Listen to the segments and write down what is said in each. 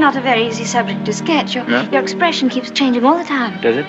not a very easy subject to sketch. Your expression keeps changing all the time. Does it?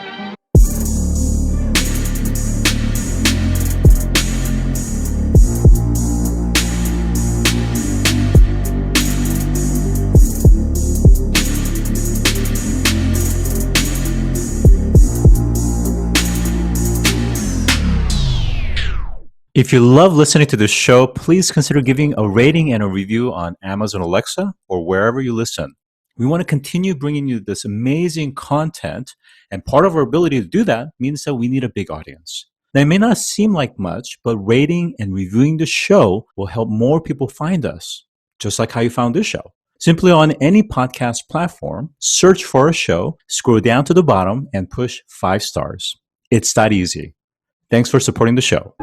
If you love listening to this show, please consider giving a rating and a review on Amazon Alexa or wherever you listen. We want to continue bringing you this amazing content, and part of our ability to do that means that we need a big audience. Now, it may not seem like much, but rating and reviewing the show will help more people find us, just like how you found this show. Simply on any podcast platform, search for a show, scroll down to the bottom, and push 5 stars. It's that easy. Thanks for supporting the show.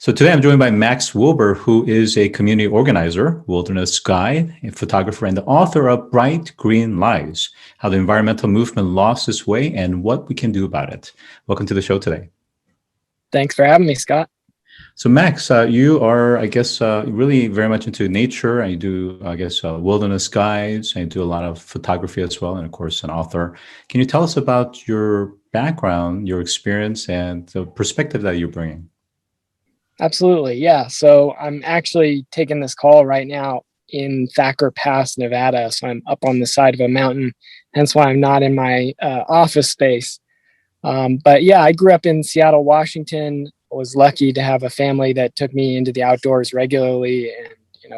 So today I'm joined by Max Wilbert, who is a community organizer, wilderness guide, a photographer, and the author of Bright Green Lies, How the Environmental Movement Lost Its Way and What We Can Do About It. Welcome to the show today. Thanks for having me, Scott. So Max, you are, I guess, really very much into nature. And you do, I guess, wilderness guides, and you do a lot of photography as well, and of course, an author. Can you tell us about your background, your experience, and the perspective that you're bringing? Absolutely. Yeah. So I'm actually taking this call right now in Thacker Pass, Nevada. So I'm up on the side of a mountain, hence why I'm not in my office space. But yeah, I grew up in Seattle, Washington. I was lucky to have a family that took me into the outdoors regularly and,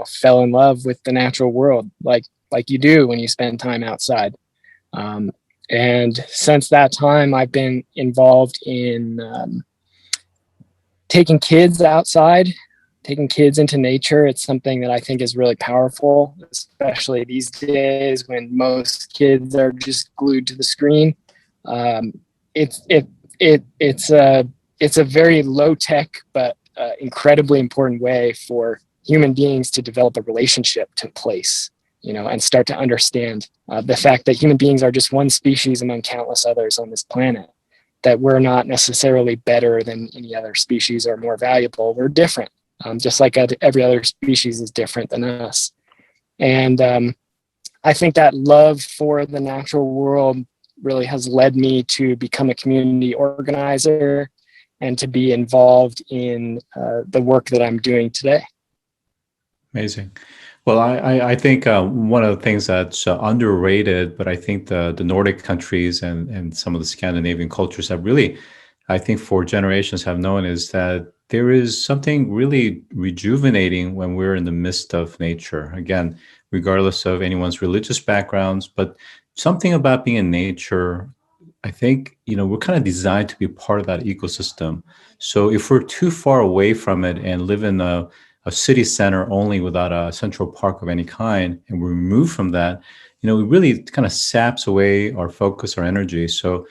fell in love with the natural world like you do when you spend time outside. And since that time, I've been involved in taking kids outside, taking kids into nature. It's something that I think is really powerful, especially these days when most kids are just glued to the screen. It's a very low tech but incredibly important way for human beings to develop a relationship to place, and start to understand the fact that human beings are just one species among countless others on this planet. That we're not necessarily better than any other species or more valuable. We're different, just like every other species is different than us. And I think that love for the natural world really has led me to become a community organizer and to be involved in the work that I'm doing today. Amazing. Well, I think one of the things that's underrated, but I think the Nordic countries and some of the Scandinavian cultures have really, I think for generations have known, is that there is something really rejuvenating when we're in the midst of nature. Again, regardless of anyone's religious backgrounds, but something about being in nature, I think, we're kind of designed to be part of that ecosystem. So if we're too far away from it and live in a city center only without a central park of any kind, and we're removed from that, it really kind of saps away our focus, our energy. So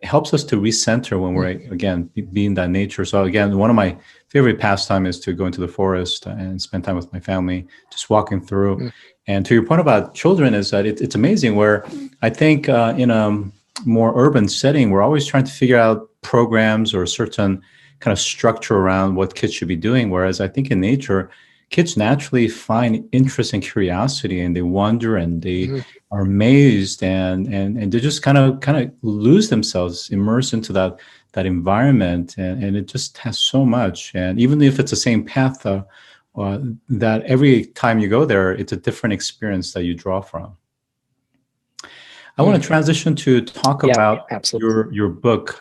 it helps us to recenter when we're, again, being that nature. So again, one of my favorite pastime is to go into the forest and spend time with my family, just walking through. And to your point about children is that it's amazing where I think in a more urban setting, we're always trying to figure out programs or certain kind of structure around what kids should be doing. Whereas I think in nature, kids naturally find interest and curiosity, and they wonder and they are amazed and they just kind of lose themselves, immerse into that environment. And it just has so much. And even if it's the same path, that every time you go there, it's a different experience that you draw from. I want to transition to talk about your book,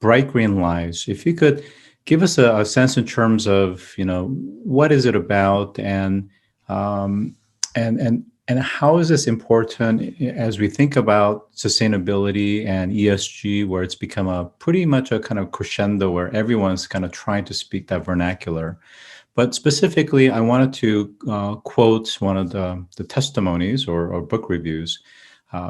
Bright Green Lies. If you could give us a sense in terms of, what is it about, and how is this important as we think about sustainability and ESG, where it's become pretty much a kind of crescendo where everyone's kind of trying to speak that vernacular. But specifically, I wanted to quote one of the testimonies or book reviews,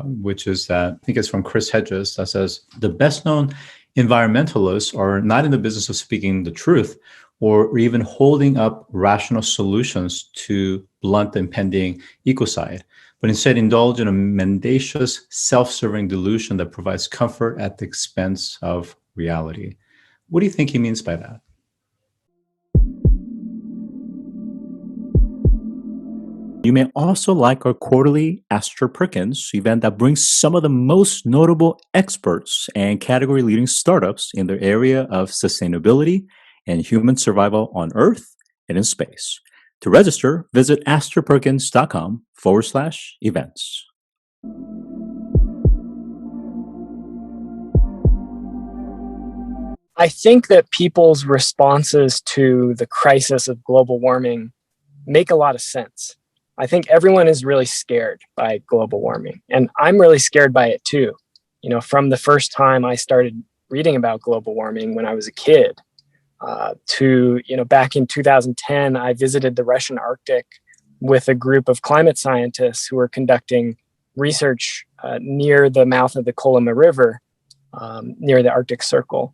which is that, I think it's from Chris Hedges, that says, the best known environmentalists are not in the business of speaking the truth or even holding up rational solutions to blunt the impending ecocide, but instead indulge in a mendacious, self-serving delusion that provides comfort at the expense of reality. What do you think he means by that? You may also like our quarterly Ask Your Perkins event that brings some of the most notable experts and category leading startups in their area of sustainability and human survival on Earth and in space. To register, visit astroperkins.com/events. I think that people's responses to the crisis of global warming make a lot of sense. I think everyone is really scared by global warming, and I'm really scared by it too. From the first time I started reading about global warming when I was a kid, to back in 2010, I visited the Russian Arctic with a group of climate scientists who were conducting research near the mouth of the Kolyma River, near the Arctic Circle.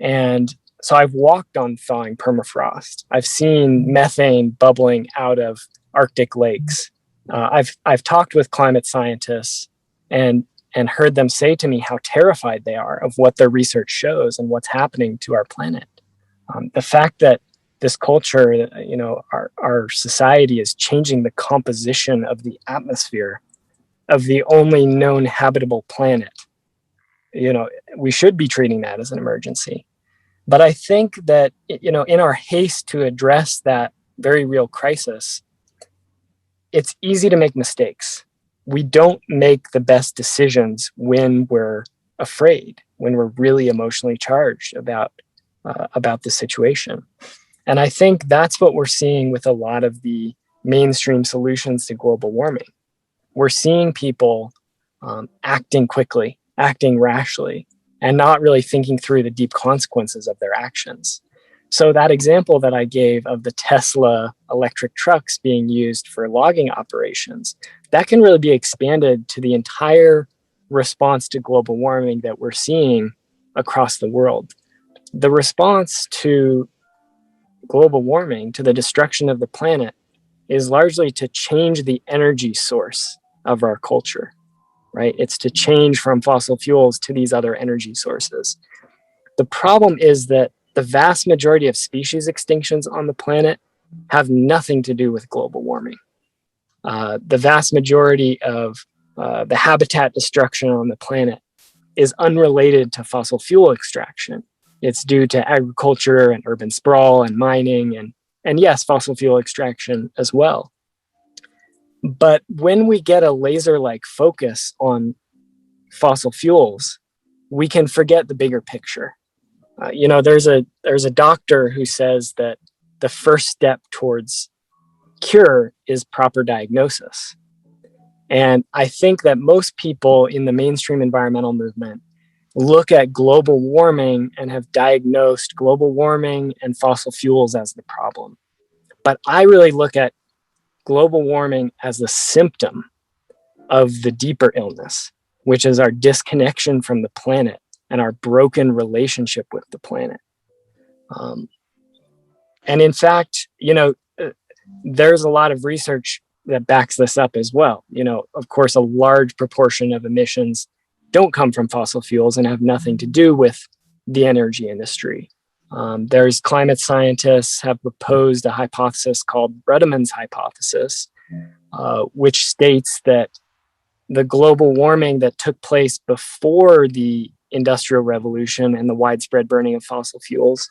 And so I've walked on thawing permafrost. I've seen methane bubbling out of Arctic lakes. I've talked with climate scientists and heard them say to me how terrified they are of what their research shows and what's happening to our planet. The fact that this culture, our society is changing the composition of the atmosphere of the only known habitable planet. We should be treating that as an emergency. But I think that, in our haste to address that very real crisis, it's easy to make mistakes. We don't make the best decisions when we're afraid, when we're really emotionally charged about the situation. And I think that's what we're seeing with a lot of the mainstream solutions to global warming. We're seeing people acting quickly, acting rashly, and not really thinking through the deep consequences of their actions. So that example that I gave of the Tesla electric trucks being used for logging operations, that can really be expanded to the entire response to global warming that we're seeing across the world. The response to global warming, to the destruction of the planet, is largely to change the energy source of our culture. Right? It's to change from fossil fuels to these other energy sources. The problem is that the vast majority of species extinctions on the planet have nothing to do with global warming. The vast majority of the habitat destruction on the planet is unrelated to fossil fuel extraction. It's due to agriculture and urban sprawl and mining and yes, fossil fuel extraction as well. But when we get a laser-like focus on fossil fuels, we can forget the bigger picture. There's a doctor who says that the first step towards cure is proper diagnosis. And I think that most people in the mainstream environmental movement look at global warming and have diagnosed global warming and fossil fuels as the problem. But I really look at global warming as a symptom of the deeper illness, which is our disconnection from the planet and our broken relationship with the planet. And in fact, there's a lot of research that backs this up as well. Of course, a large proportion of emissions don't come from fossil fuels and have nothing to do with the energy industry. There's climate scientists have proposed a hypothesis called Bretiman's hypothesis, which states that the global warming that took place before the Industrial Revolution and the widespread burning of fossil fuels,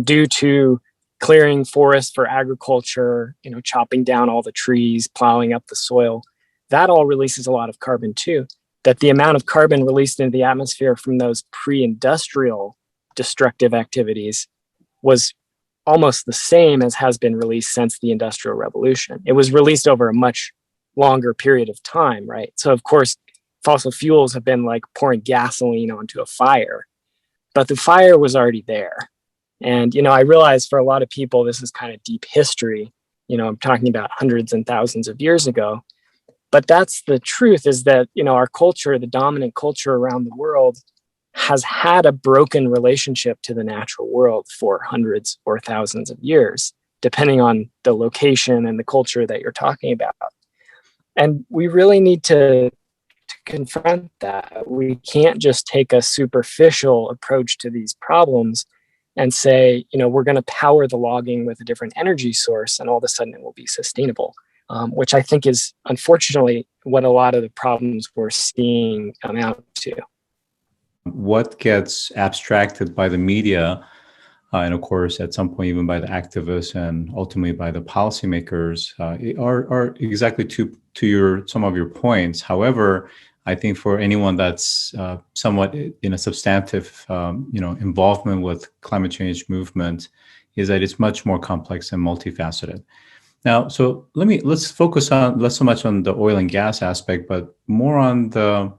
due to clearing forests for agriculture, chopping down all the trees, plowing up the soil, that all releases a lot of carbon too. That the amount of carbon released into the atmosphere from those pre-industrial destructive activities was almost the same as has been released since the Industrial Revolution. It was released over a much longer period of time, right? So of course, fossil fuels have been like pouring gasoline onto a fire, but the fire was already there. And, I realize for a lot of people, this is kind of deep history. I'm talking about hundreds and thousands of years ago. But that's the truth, is that, our culture, the dominant culture around the world, has had a broken relationship to the natural world for hundreds or thousands of years, depending on the location and the culture that you're talking about. And we really need to confront that. We can't just take a superficial approach to these problems and say, we're going to power the logging with a different energy source and all of a sudden it will be sustainable. which I think is unfortunately what a lot of the problems we're seeing amount to. What gets abstracted by the media, and of course, at some point, even by the activists and ultimately by the policymakers, are exactly to some of your points. However, I think for anyone that's somewhat in a substantive, involvement with climate change movement, is that it's much more complex and multifaceted. Now, so let's focus on less so much on the oil and gas aspect, but more on the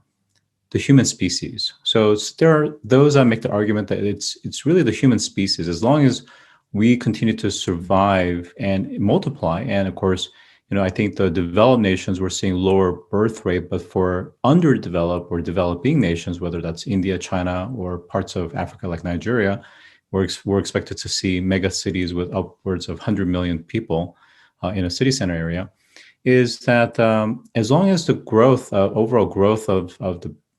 human species. So there are those that make the argument that it's really the human species. As long as we continue to survive and multiply, and of course, I think the developed nations, we're seeing lower birth rate, but for underdeveloped or developing nations, whether that's India, China, or parts of Africa like Nigeria, we're expected to see mega cities with upwards of 100 million people in a city center area. Is that as long as the growth, overall growth of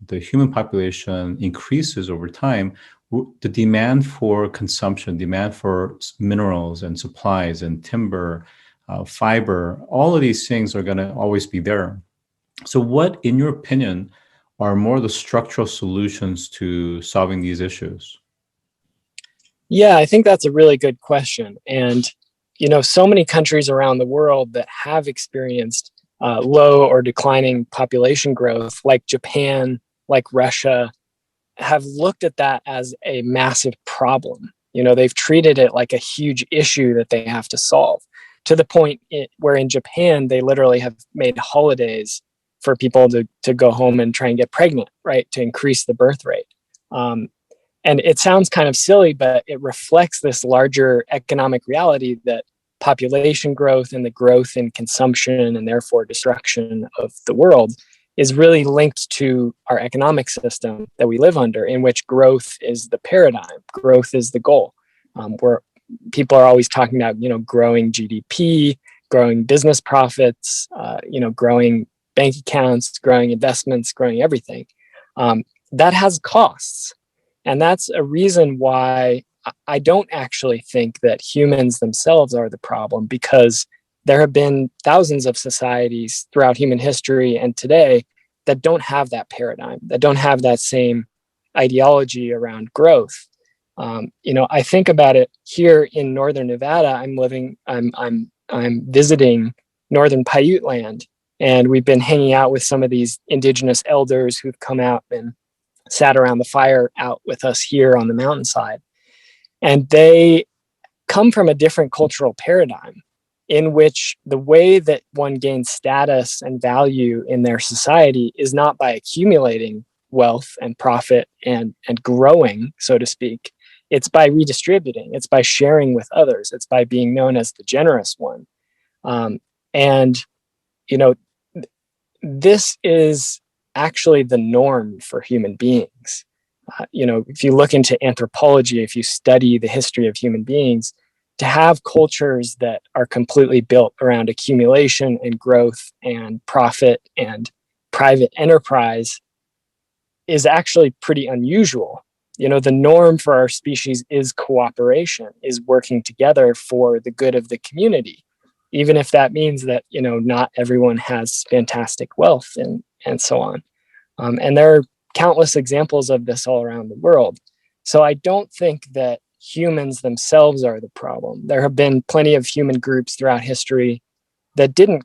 the human population increases over time, the demand for consumption, demand for minerals and supplies and timber, fiber, all of these things are going to always be there. So what, in your opinion, are more the structural solutions to solving these issues? Yeah, I think that's a really good question. And, so many countries around the world that have experienced low or declining population growth, like Japan, like Russia, have looked at that as a massive problem. They've treated it like a huge issue that they have to solve, to the point where in Japan, they literally have made holidays for people to go home and try and get pregnant, right, to increase the birth rate. And it sounds kind of silly, but it reflects this larger economic reality that population growth and the growth in consumption and therefore destruction of the world is really linked to our economic system that we live under, in which growth is the paradigm, growth is the goal. Where people are always talking about, growing GDP, growing business profits, growing bank accounts, growing investments, growing everything. That has costs. And that's a reason why I don't actually think that humans themselves are the problem, because there have been thousands of societies throughout human history and today that don't have that paradigm, that don't have that same ideology around growth. I think about it here in northern Nevada. I'm visiting northern Paiute land, and we've been hanging out with some of these indigenous elders who've come out and sat around the fire out with us here on the mountainside. And they come from a different cultural paradigm, in which the way that one gains status and value in their society is not by accumulating wealth and profit and growing, so to speak. It's by redistributing. It's by sharing with others. It's by being known as the generous one. This is actually the norm for human beings. If you look into anthropology, if you study the history of human beings, to have cultures that are completely built around accumulation and growth and profit and private enterprise is actually pretty unusual. The norm for our species is cooperation, is working together for the good of the community, even if that means that, not everyone has fantastic wealth and so on. And there are countless examples of this all around the world. So I don't think that humans themselves are the problem. There have been plenty of human groups throughout history that didn't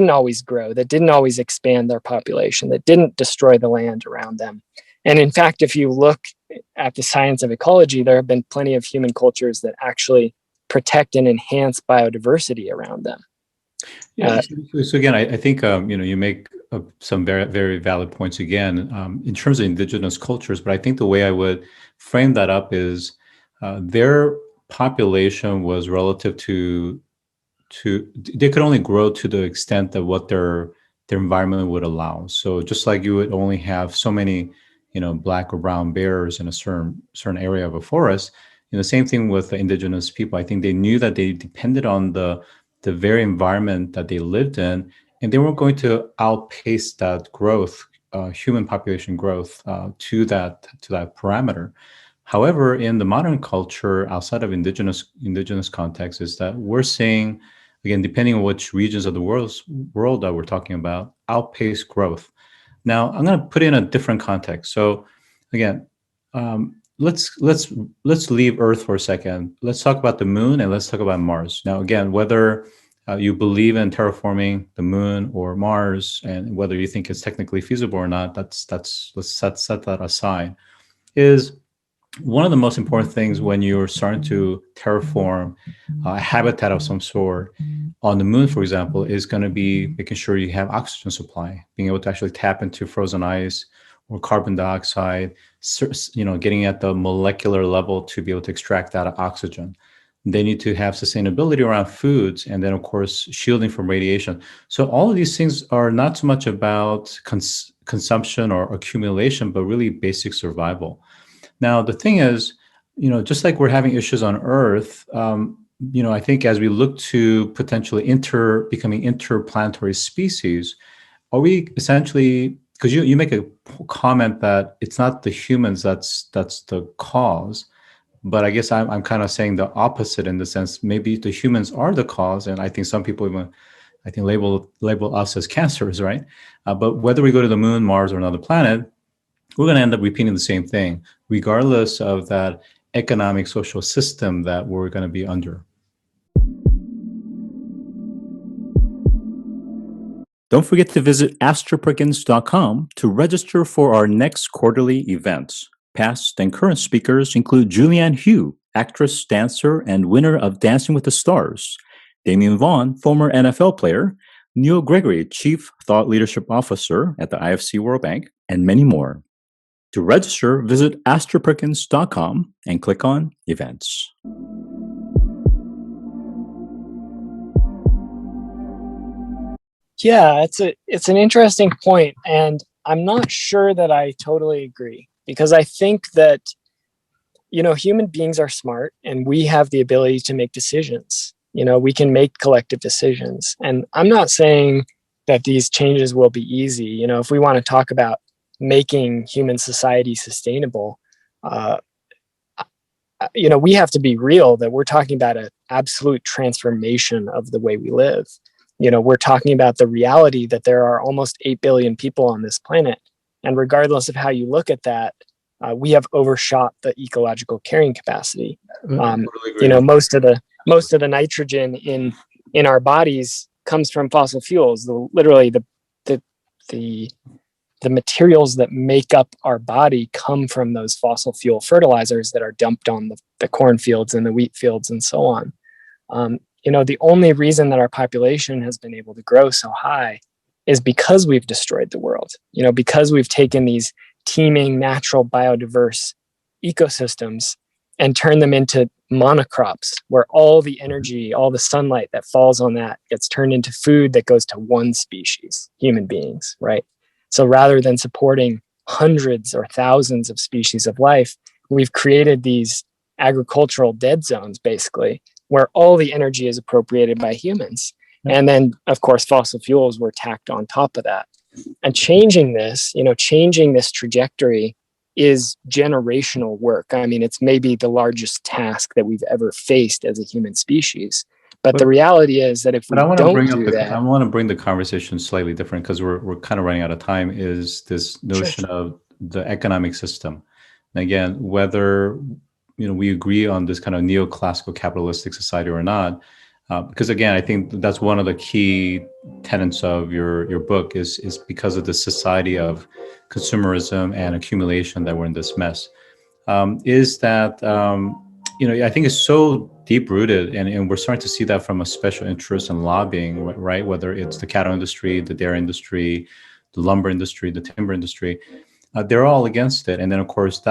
always grow, that didn't always expand their population, that didn't destroy the land around them. And in fact, if you look at the science of ecology, there have been plenty of human cultures that actually protect and enhance biodiversity around them. Yeah. So again, I think you make some very, very valid points again in terms of indigenous cultures. But I think the way I would frame that up is their population was relative to they could only grow to the extent that what their environment would allow. So just like you would only have so many black or brown bears in a certain area of a forest, the same thing with the indigenous people. I think they knew that they depended on the very environment that they lived in, and they weren't going to outpace that growth, human population growth, to that parameter. However, in the modern culture outside of indigenous context, is that we're seeing again, depending on which regions of the world that we're talking about, outpace growth. Now, I'm going to put in a different context. So, again, let's leave Earth for a second. Let's talk about the moon and let's talk about Mars. Now, again, whether you believe in terraforming the moon or Mars, and whether you think it's technically feasible or not, let's set that aside. Is one of the most important things when you're starting to terraform a habitat of some sort on the moon, for example, is going to be making sure you have oxygen supply, being able to actually tap into frozen ice or carbon dioxide, getting at the molecular level to be able to extract that oxygen. They need to have sustainability around foods, and then, of course, shielding from radiation. So all of these things are not so much about consumption or accumulation, but really basic survival. Now, the thing is, just like we're having issues on Earth, I think as we look to potentially becoming interplanetary species, are we essentially, because you make a comment that it's not the humans that's the cause, but I guess I'm kind of saying the opposite in the sense maybe the humans are the cause, and I think some people even label us as cancers, right? But whether we go to the moon, Mars, or another planet, we're going to end up repeating the same thing, regardless of that economic social system that we're going to be under. Don't forget to visit astroperkins.com to register for our next quarterly events. Past and current speakers include Julianne Hough, actress, dancer, and winner of Dancing with the Stars, Damian Vaughn, former NFL player, Neil Gregory, Chief Thought Leadership Officer at the IFC World Bank, and many more. To register, visit astroperkins.com and click on Events. Yeah, it's an interesting point, and I'm not sure that I totally agree, because I think that human beings are smart and we have the ability to make decisions. We can make collective decisions, and I'm not saying that these changes will be easy. If we want to talk about making human society sustainable, we have to be real that we're talking about an absolute transformation of the way we live. We're talking about the reality that there are almost 8 billion people on this planet. And regardless of how you look at that, we have overshot the ecological carrying capacity. Most of the nitrogen in our bodies comes from fossil fuels. Literally, the materials that make up our body come from those fossil fuel fertilizers that are dumped on the cornfields and the wheat fields and so on. The only reason that our population has been able to grow so high is because we've destroyed the world, because we've taken these teeming, natural, biodiverse ecosystems and turned them into monocrops, where all the energy, all the sunlight that falls on that gets turned into food that goes to one species, human beings, right? So rather than supporting hundreds or thousands of species of life, we've created these agricultural dead zones, basically, where all the energy is appropriated by humans. And then, of course, fossil fuels were tacked on top of that. And changing this trajectory is generational work. I mean, it's maybe the largest task that we've ever faced as a human species. But the reality is that if we don't do that... I want to bring the conversation slightly different, because we're kind of running out of time, is this notion of the economic system. And again, whether we agree on this kind of neoclassical capitalistic society or not, because again, I think that's one of the key tenets of your book is because of the society of consumerism and accumulation that we're in this mess. Is that I think it's so deep rooted, and we're starting to see that from a special interest in lobbying, right? Whether it's the cattle industry, the dairy industry, the lumber industry, the timber industry, they're all against it. And then, of course,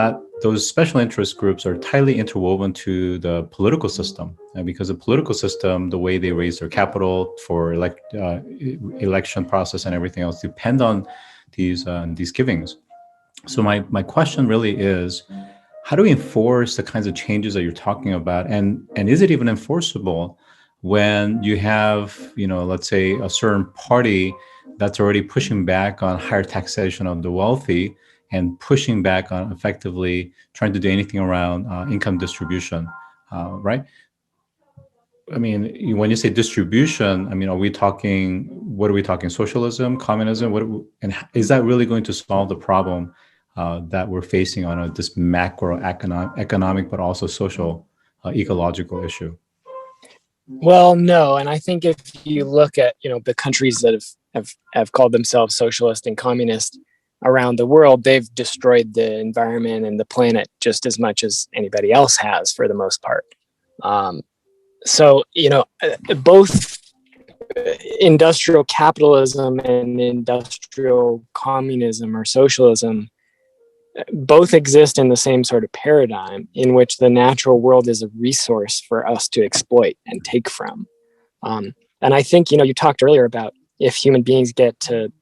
those special interest groups are tightly interwoven to the political system, because the political system, the way they raise their capital for election process and everything else, depend on these givings. So my question really is, how do we enforce the kinds of changes that you're talking about? And is it even enforceable when you have, let's say, a certain party that's already pushing back on higher taxation of the wealthy and pushing back on effectively trying to do anything around income distribution, right? I mean, when you say distribution, I mean, what are we talking? Socialism, communism? And is that really going to solve the problem that we're facing on this economic, but also social, ecological issue? Well, no. And I think if you look at, the countries that have called themselves socialist and communist around the world, they've destroyed the environment and the planet just as much as anybody else has for the most part. So, both industrial capitalism and industrial communism or socialism both exist in the same sort of paradigm in which the natural world is a resource for us to exploit and take from. And I think, you talked earlier about if human beings get to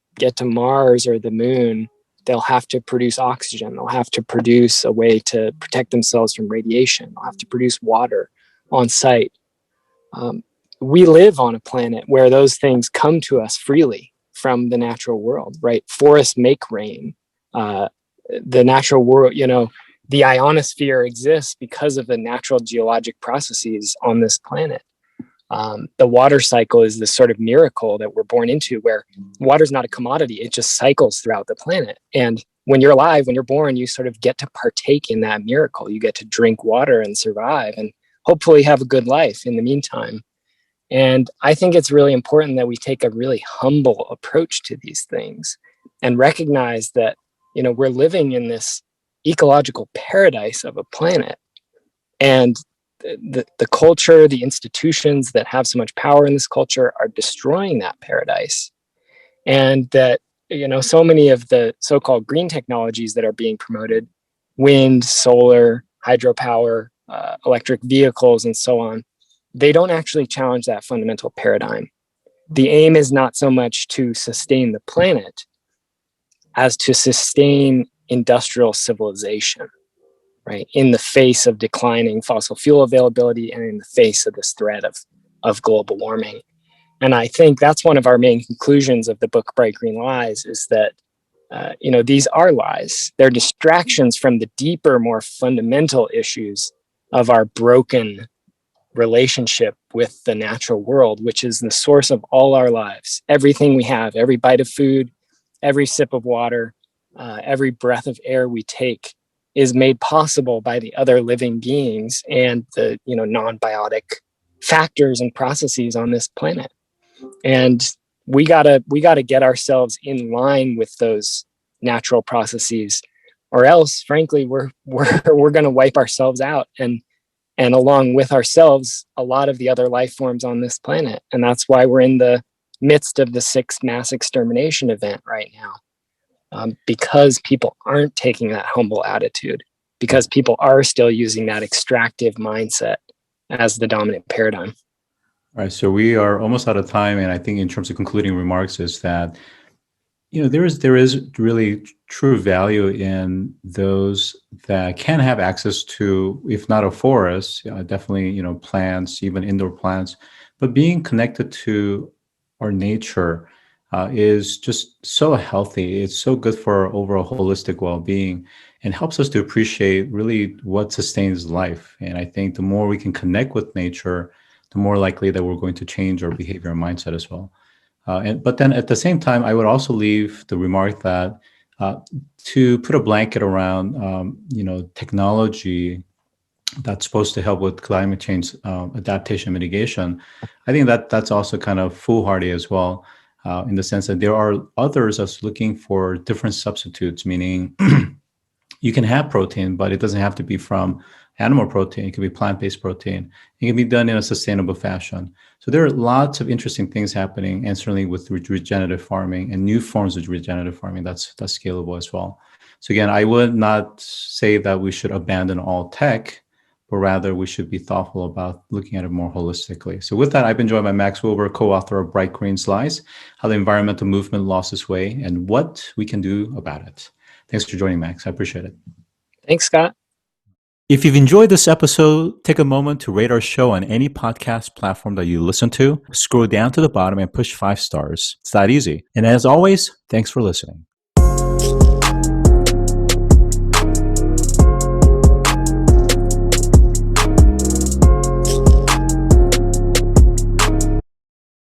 Mars or the moon, they'll have to produce oxygen. They'll have to produce a way to protect themselves from radiation. They'll have to produce water on site. We live on a planet where those things come to us freely from the natural world, right? Forests make rain. The natural world, the ionosphere exists because of the natural geologic processes on this planet. The water cycle is this sort of miracle that we're born into, where water is not a commodity. It just cycles throughout the planet. And when you're alive, when you're born, you sort of get to partake in that miracle. You get to drink water and survive and hopefully have a good life in the meantime. And I think it's really important that we take a really humble approach to these things and recognize that, we're living in this ecological paradise of a planet. And the culture, the institutions that have so much power in this culture are destroying that paradise. And that, so many of the so-called green technologies that are being promoted, wind, solar, hydropower, electric vehicles, and so on, they don't actually challenge that fundamental paradigm. The aim is not so much to sustain the planet as to sustain industrial civilization, right? In the face of declining fossil fuel availability and in the face of this threat of global warming. And I think that's one of our main conclusions of the book, Bright Green Lies, is that, these are lies. They're distractions from the deeper, more fundamental issues of our broken relationship with the natural world, which is the source of all our lives. Everything we have, every bite of food, every sip of water, every breath of air we take is made possible by the other living beings and the non-biotic factors and processes on this planet. And we gotta get ourselves in line with those natural processes, or else, frankly, we're gonna wipe ourselves out and along with ourselves, a lot of the other life forms on this planet. And that's why we're in the midst of the 6th mass extermination event right now, because people aren't taking that humble attitude, because people are still using that extractive mindset as the dominant paradigm. All right, so we are almost out of time, and I think in terms of concluding remarks is that there is really true value in those that can have access to, if not a forest, definitely plants, even indoor plants, but being connected to our nature is just so healthy. It's so good for our overall holistic well-being and helps us to appreciate really what sustains life. And I think the more we can connect with nature, the more likely that we're going to change our behavior and mindset as well. But then at the same time, I would also leave the remark that to put a blanket around, technology that's supposed to help with climate change adaptation mitigation, I think that's also kind of foolhardy as well, in the sense that there are others that's looking for different substitutes, meaning you can have protein, but it doesn't have to be from animal protein. It can be plant-based protein. It can be done in a sustainable fashion. So there are lots of interesting things happening, and certainly with regenerative farming and new forms of regenerative farming, that's scalable as well. So again, I would not say that we should abandon all tech, but rather we should be thoughtful about looking at it more holistically. So with that, I've been joined by Max Wilbert, co-author of Bright Green Lies, How the Environmental Movement Lost Its Way and What We Can Do About It. Thanks for joining, Max. I appreciate it. Thanks, Scott. If you've enjoyed this episode, take a moment to rate our show on any podcast platform that you listen to. Scroll down to the bottom and push 5 stars. It's that easy. And as always, thanks for listening.